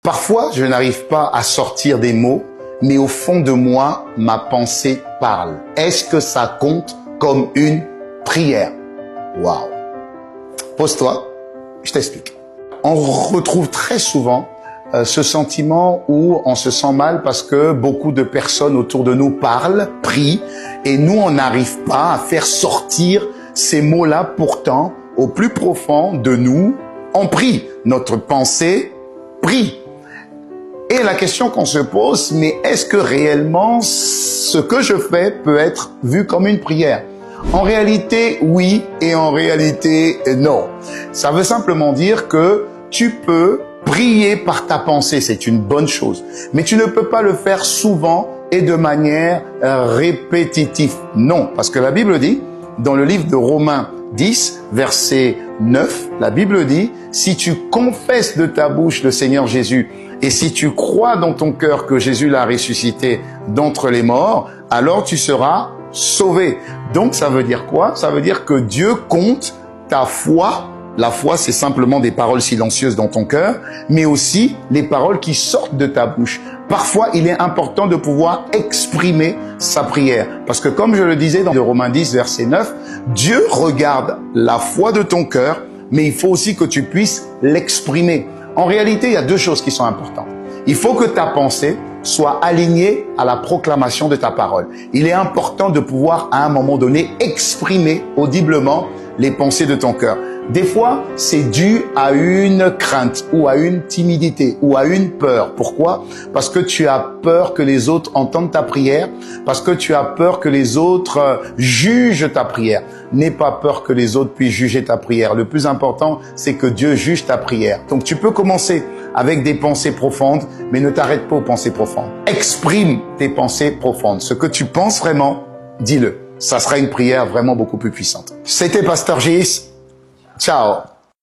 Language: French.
Parfois, je n'arrive pas à sortir des mots, mais au fond de moi, ma pensée parle. Est-ce que ça compte comme une prière? Waouh! Pose-toi, je t'explique. On retrouve très souvent ce sentiment où on se sent mal parce que beaucoup de personnes autour de nous parlent, prient, et nous, on n'arrive pas à faire sortir ces mots-là. Pourtant, au plus profond de nous, on prie. Notre pensée prie. Et la question qu'on se pose, mais est-ce que réellement ce que je fais peut être vu comme une prière? En réalité, oui, et en réalité, non. Ça veut simplement dire que tu peux prier par ta pensée, c'est une bonne chose. Mais tu ne peux pas le faire souvent et de manière répétitive. Non, parce que la Bible dit, dans le livre de Romains 10, verset 9, la Bible dit, si tu confesses de ta bouche le Seigneur Jésus et si tu crois dans ton cœur que Jésus l'a ressuscité d'entre les morts, alors tu seras sauvé. Donc ça veut dire quoi? Ça veut dire que Dieu compte ta foi. La foi, c'est simplement des paroles silencieuses dans ton cœur, mais aussi les paroles qui sortent de ta bouche. Parfois, il est important de pouvoir exprimer sa prière. Parce que comme je le disais dans Romains 10, verset 9, Dieu regarde la foi de ton cœur, mais il faut aussi que tu puisses l'exprimer. En réalité, il y a deux choses qui sont importantes. Il faut que ta pensée soit alignée à la proclamation de ta parole. Il est important de pouvoir, à un moment donné, exprimer audiblement les pensées de ton cœur. Des fois, c'est dû à une crainte ou à une timidité ou à une peur. Pourquoi? Parce que tu as peur que les autres entendent ta prière, parce que tu as peur que les autres jugent ta prière. N'aie pas peur que les autres puissent juger ta prière. Le plus important, c'est que Dieu juge ta prière. Donc, tu peux commencer avec des pensées profondes, mais ne t'arrête pas aux pensées profondes. Exprime tes pensées profondes. Ce que tu penses vraiment, dis-le. Ça sera une prière vraiment beaucoup plus puissante. C'était Pasteur Gis. Ciao.